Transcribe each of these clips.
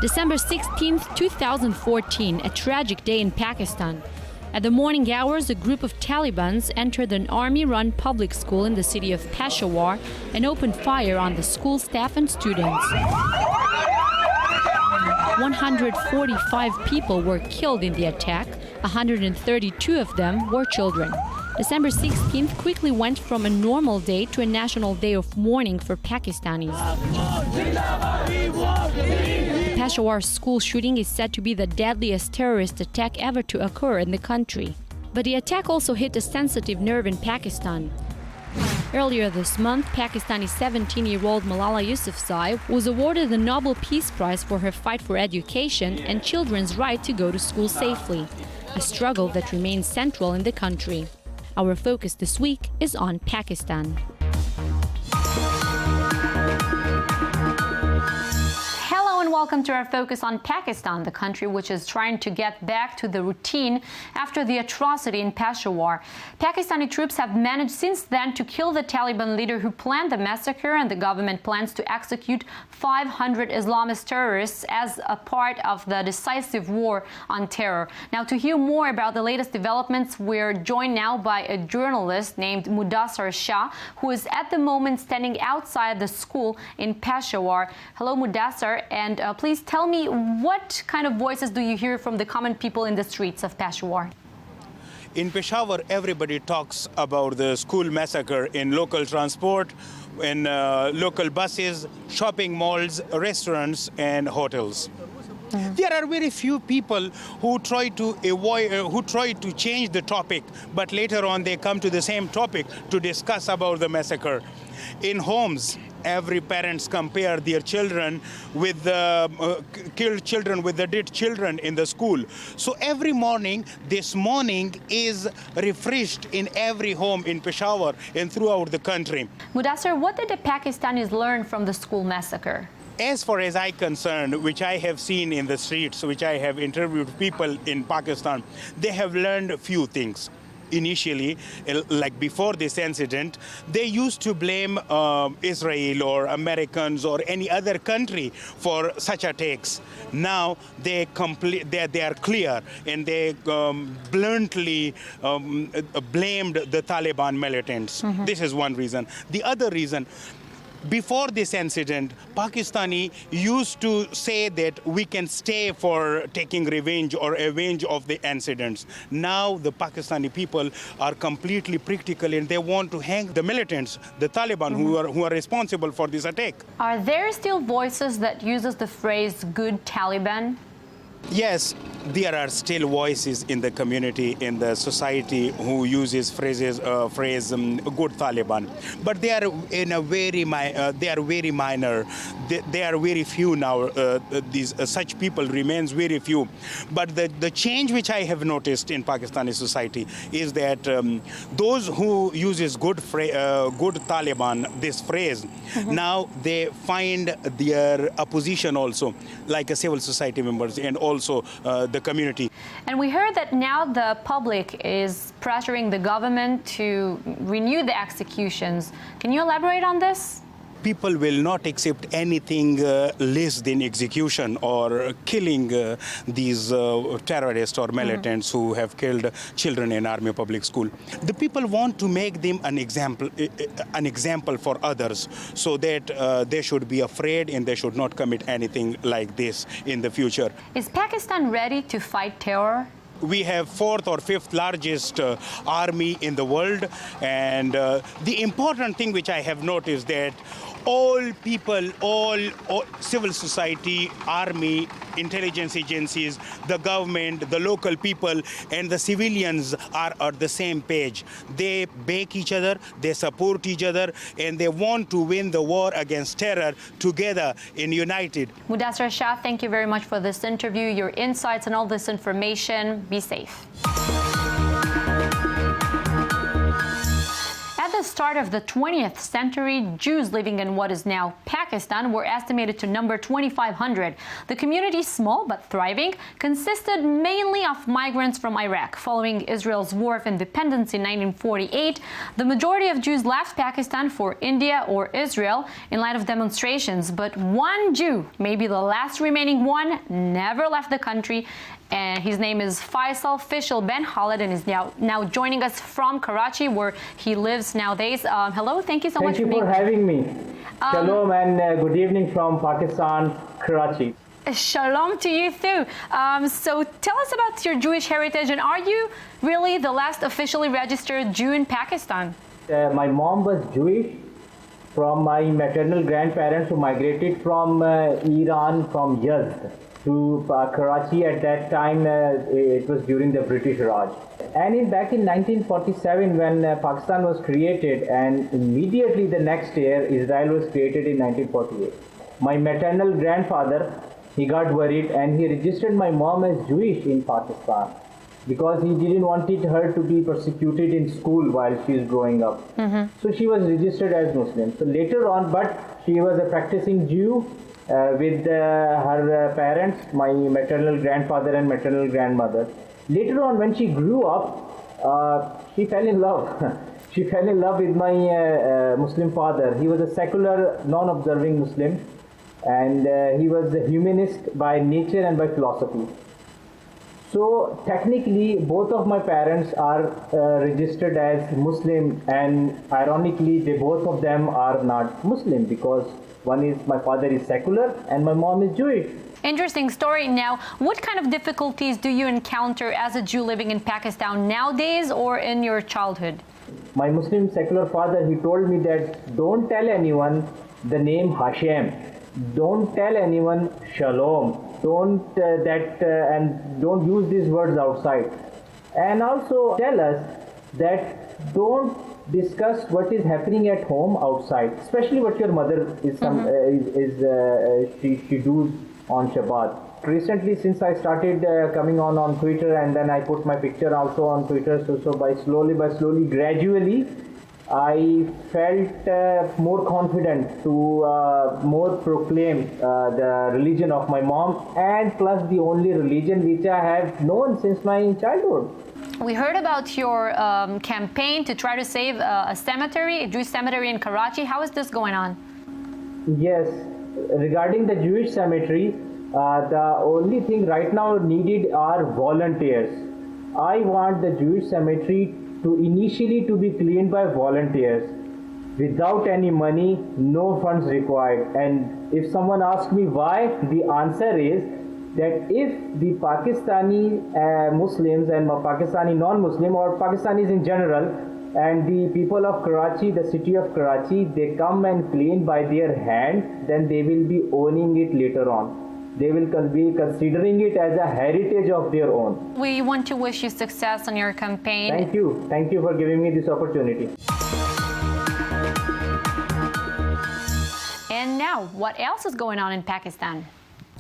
December 16, 2014, a tragic day in Pakistan. At the morning hours, a group of Taliban entered an army-run public school in the city of Peshawar and opened fire on the school staff and students. 145 people were killed in the attack. 132 of them were children. December 16th quickly went from a normal day to a national day of mourning for Pakistanis. The Peshawar school shooting is said to be the deadliest terrorist attack ever to occur in the country. But the attack also hit a sensitive nerve in Pakistan. Earlier this month, Pakistani 17-year-old Malala Yousafzai was awarded the Nobel Peace Prize for her fight for education and children's right to go to school safely, a struggle that remains central in the country. Our focus this week is on Pakistan. Welcome to our focus on Pakistan, the country which is trying to get back to the routine after the atrocity in Peshawar. Pakistani troops have managed since then to kill the Taliban leader who planned the massacre, and the government plans to execute 500 Islamist terrorists as a part of the decisive war on terror. Now, to hear more about the latest developments, we're joined now by a journalist named Mudassar Shah, who is at the moment standing outside the school in Peshawar. Hello, Mudassar, and please tell me, what kind of voices do you hear from the common people in the streets of Peshawar? In Peshawar, everybody talks about the school massacre in local transport, in local buses, shopping malls, restaurants, and hotels. There are very few people who try to change the topic, but later on they come to the same topic to discuss about the massacre. In homes, every parents compare their children with the killed children with the dead children in the school. So every morning, this morning is refreshed in every home in Peshawar and throughout the country. Mudassar, what did the Pakistanis learn from the school massacre? As far as I'm concerned, which I have seen in the streets, which I have interviewed people in Pakistan, they have learned a few things. Initially, like before this incident, they used to blame Israel or Americans or any other country for such attacks. Now they are clear, and they bluntly blamed the Taliban militants. This is one reason. The other reason, before this incident, Pakistani used to say that we can stay for taking revenge or avenge of the incidents. Now the Pakistani people are completely practical, and they want to hang the militants, the Taliban, who are responsible for this attack. Are there still voices that uses the phrase "good Taliban"? Yes, there are still voices in the community, in the society, who uses phrase "good Taliban," but they are very minor. They are very few now. Such people remains very few. But the change which I have noticed in Pakistani society is that those who uses good Taliban, this phrase, now they find their opposition also, like a civil society members and also the community. And we heard that now the public is pressuring the government to renew the executions. Can you elaborate on this? People will not accept anything less than execution or killing these terrorists or militants who have killed children in army public school. The people want to make them an example for others, so that they should be afraid and they should not commit anything like this in the future. Is Pakistan ready to fight terror? We have fourth or fifth largest army in the world, and the important thing which I have noticed that all people, all civil society, army, intelligence agencies, the government, the local people, and the civilians are at the same page. They back each other, they support each other, and they want to win the war against terror together and united. Mudassar Shah, thank you very much for this interview, your insights and all this information. Be safe. At the start of the 20th century, Jews living in what is now Pakistan were estimated to number 2,500. The community, small but thriving, consisted mainly of migrants from Iraq. Following Israel's War of Independence in 1948, the majority of Jews left Pakistan for India or Israel in light of demonstrations. But one Jew, maybe the last remaining one, never left the country. And his name is Faisal Fishel Ben Khalid, and is now joining us from Karachi, where he lives nowadays. Hello, thank you so much for being here. Thank you for having me. Shalom and good evening from Pakistan, Karachi. Shalom to you too. So tell us about your Jewish heritage, and are you really the last officially registered Jew in Pakistan? My mom was Jewish from my maternal grandparents who migrated from Iran, from Yazd to Karachi. At that time, it was during the British Raj. And back in 1947, when Pakistan was created, and immediately the next year, Israel was created in 1948. My maternal grandfather, he got worried and he registered my mom as Jewish in Pakistan because he didn't want her to be persecuted in school while she is growing up. So she was registered as Muslim. So later on, but she was a practicing Jew with her parents, my maternal grandfather and maternal grandmother. Later on, when she grew up, she fell in love. She fell in love with my Muslim father. He was a secular, non-observing Muslim, and he was a humanist by nature and by philosophy. So technically, both of my parents are registered as Muslim, and ironically, both of them are not Muslim because my father is secular and my mom is Jewish. Interesting story. Now, what kind of difficulties do you encounter as a Jew living in Pakistan nowadays or in your childhood? My Muslim secular father, he told me that don't tell anyone the name Hashem. Don't tell anyone Shalom. And don't use these words outside. And also tell us that don't discuss what is happening at home outside, especially what your mother is she do on Shabbat. Recently, since I started coming on Twitter, and then I put my picture also on Twitter, so by slowly, gradually, I felt more confident to more proclaim the religion of my mom, and plus the only religion which I have known since my childhood. We heard about your campaign to try to save a Jewish cemetery in Karachi. How is this going on? Yes, regarding the Jewish cemetery, the only thing right now needed are volunteers. I want the Jewish cemetery to initially be cleaned by volunteers without any money, no funds required. And if someone asks me why, the answer is that if the Pakistani Muslims and Pakistani non-Muslim or Pakistanis in general and the people of Karachi, the city of Karachi, they come and clean by their hand, then they will be owning it later on. They will be considering it as a heritage of their own. We want to wish you success on your campaign. Thank you. Thank you for giving me this opportunity. And now, what else is going on in Pakistan?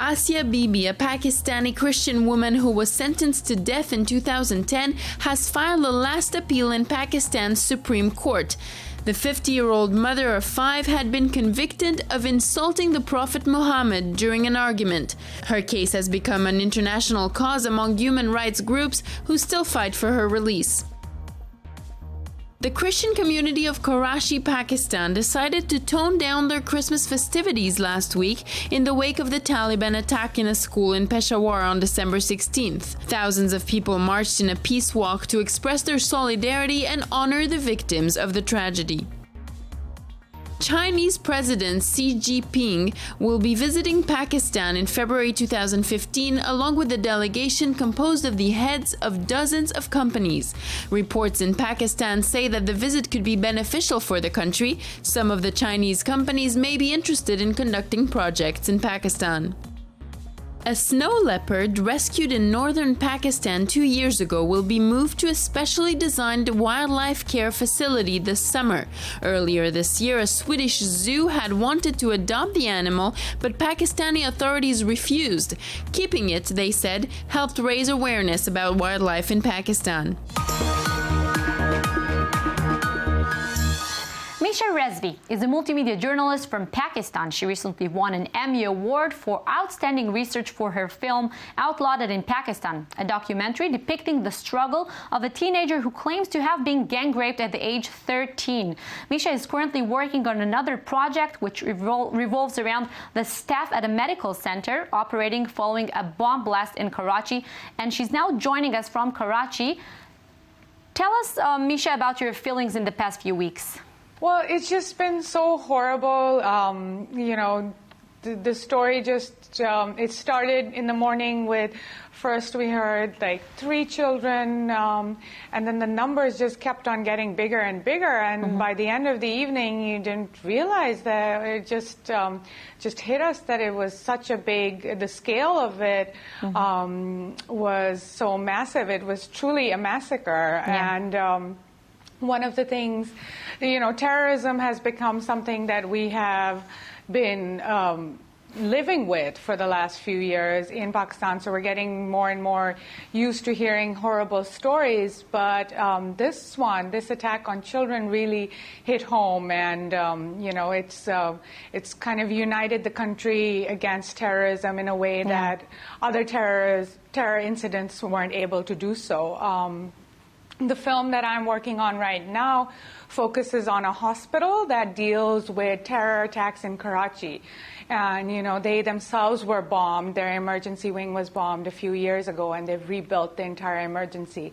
Asia Bibi, a Pakistani Christian woman who was sentenced to death in 2010, has filed a last appeal in Pakistan's Supreme Court. The 50-year-old mother of 5 had been convicted of insulting the Prophet Muhammad during an argument. Her case has become an international cause among human rights groups who still fight for her release. The Christian community of Karachi, Pakistan decided to tone down their Christmas festivities last week in the wake of the Taliban attack in a school in Peshawar on December 16th. Thousands of people marched in a peace walk to express their solidarity and honor the victims of the tragedy. Chinese President Xi Jinping will be visiting Pakistan in February 2015 along with a delegation composed of the heads of dozens of companies. Reports in Pakistan say that the visit could be beneficial for the country. Some of the Chinese companies may be interested in conducting projects in Pakistan. A snow leopard rescued in northern Pakistan 2 years ago will be moved to a specially designed wildlife care facility this summer. Earlier this year, a Swedish zoo had wanted to adopt the animal, but Pakistani authorities refused. Keeping it, they said, helped raise awareness about wildlife in Pakistan. Misha Rezvi is a multimedia journalist from Pakistan. She recently won an Emmy Award for outstanding research for her film Outlawed in Pakistan, a documentary depicting the struggle of a teenager who claims to have been gang raped at the age 13. Misha is currently working on another project which revolves around the staff at a medical center operating following a bomb blast in Karachi, and she's now joining us from Karachi. Tell us, Misha, about your feelings in the past few weeks. Well, it's just been so horrible. You know, the story just, it started in the morning with, first we heard like 3 children, and then the numbers just kept on getting bigger and bigger. And by the end of the evening, you didn't realize that it just hit us that it was such a big, the scale of it was so massive. It was truly a massacre. Yeah. And one of the things, you know, terrorism has become something that we have been living with for the last few years in Pakistan. So we're getting more and more used to hearing horrible stories. But this attack on children really hit home. And, you know, it's kind of united the country against terrorism in a way that other terror incidents weren't able to do so. The film that I'm working on right now focuses on a hospital that deals with terror attacks in Karachi. And, you know, they themselves were bombed. Their emergency wing was bombed a few years ago, and they've rebuilt the entire emergency.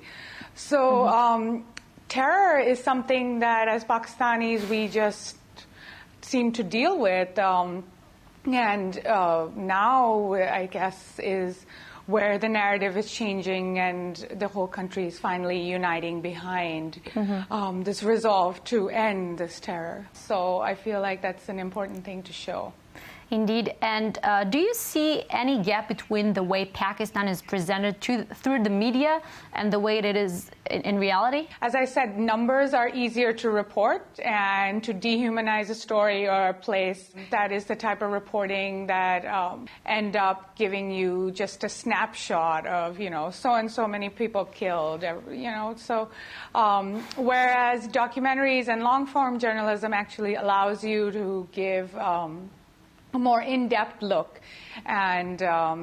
So terror is something that, as Pakistanis, we just seem to deal with. And now, I guess, is where the narrative is changing and the whole country is finally uniting behind this resolve to end this terror. So I feel like that's an important thing to show. Indeed. And do you see any gap between the way Pakistan is presented through the media and the way it is in reality? As I said, numbers are easier to report, and to dehumanize a story or a place, that is the type of reporting that end up giving you just a snapshot of, you know, so and so many people killed, you know. So whereas documentaries and long-form journalism actually allows you to give a more in-depth look. And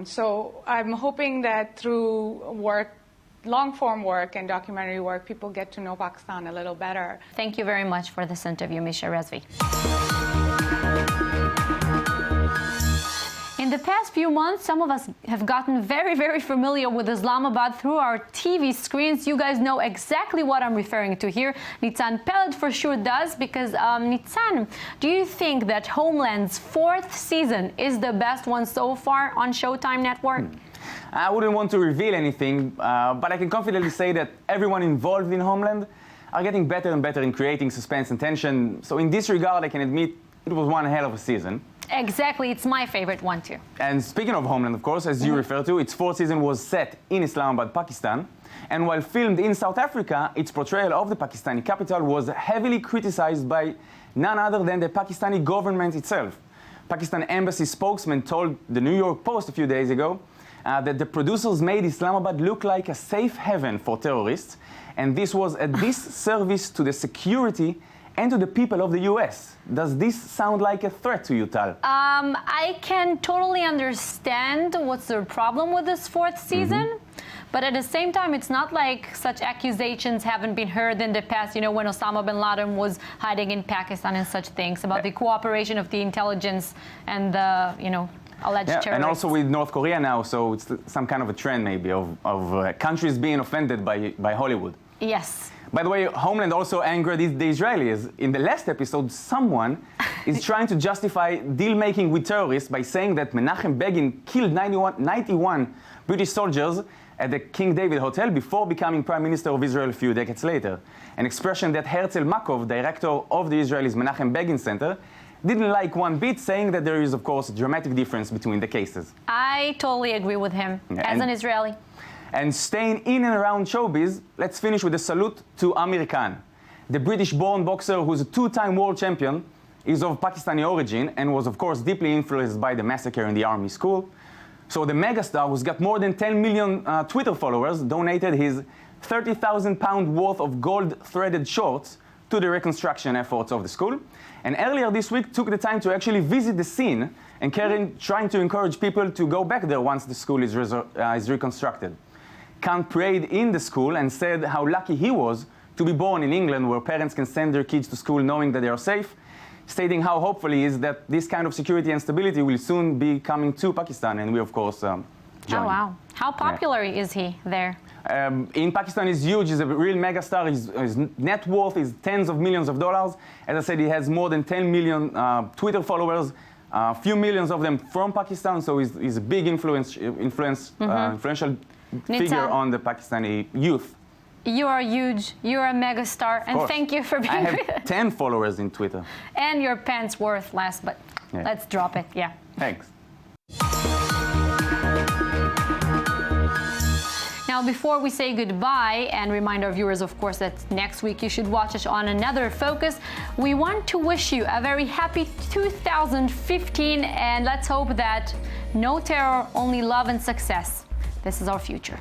so I'm hoping that through work, long-form work and documentary work, people get to know Pakistan a little better. Thank you very much for this interview, Misha Rezvi. In the past few months, some of us have gotten very, very familiar with Islamabad through our TV screens. You guys know exactly what I'm referring to here. Nitzan Peled for sure does, because Nitzan, do you think that Homeland's 4th season is the best one so far on Showtime Network? I wouldn't want to reveal anything, but I can confidently say that everyone involved in Homeland are getting better and better in creating suspense and tension. So in this regard, I can admit it was one hell of a season. Exactly, it's my favorite one too. And speaking of Homeland, of course, as you refer to, its 4th season was set in Islamabad, Pakistan. And while filmed in South Africa, its portrayal of the Pakistani capital was heavily criticized by none other than the Pakistani government itself. Pakistan embassy spokesman told the New York Post a few days ago that the producers made Islamabad look like a safe haven for terrorists, and this was a disservice to the security and to the people of the U.S. Does this sound like a threat to you, Tal? I can totally understand what's the problem with this 4th season, but at the same time, it's not like such accusations haven't been heard in the past, you know, when Osama bin Laden was hiding in Pakistan and such things, about the cooperation of the intelligence and the, you know, alleged terrorists. And also with North Korea now, so it's some kind of a trend maybe of countries being offended by Hollywood. Yes. By the way, Homeland also angered the Israelis. In the last episode, someone is trying to justify deal-making with terrorists by saying that Menachem Begin killed 91 British soldiers at the King David Hotel before becoming Prime Minister of Israel a few decades later. An expression that Herzl Makov, director of the Israelis Menachem Begin Center, didn't like one bit, saying that there is, of course, a dramatic difference between the cases. I totally agree with him, as an Israeli. And staying in and around showbiz, let's finish with a salute to Amir Khan. The British-born boxer who's a 2-time world champion is of Pakistani origin and was, of course, deeply influenced by the massacre in the army school. So the megastar, who's got more than 10 million Twitter followers, donated his £30,000 worth of gold-threaded shorts to the reconstruction efforts of the school. And earlier this week took the time to actually visit the scene and trying to encourage people to go back there once the school is reconstructed. Khan prayed in the school and said how lucky he was to be born in England, where parents can send their kids to school knowing that they are safe, stating how hopeful he is that this kind of security and stability will soon be coming to Pakistan, and we of course join. Oh wow. How popular is he there? In Pakistan, he's huge. He's a real megastar. His net worth is tens of millions of dollars. As I said, he has more than 10 million Twitter followers, a few millions of them from Pakistan, so he's a big influential figure on the Pakistani youth. You are huge, you're a megastar, and thank you for being I have 10 followers in Twitter. And your pants worth less, but let's drop it, yeah. Thanks. Now, before we say goodbye, and remind our viewers, of course, that next week you should watch us on another Focus, we want to wish you a very happy 2015, and let's hope that no terror, only love and success. This is our future.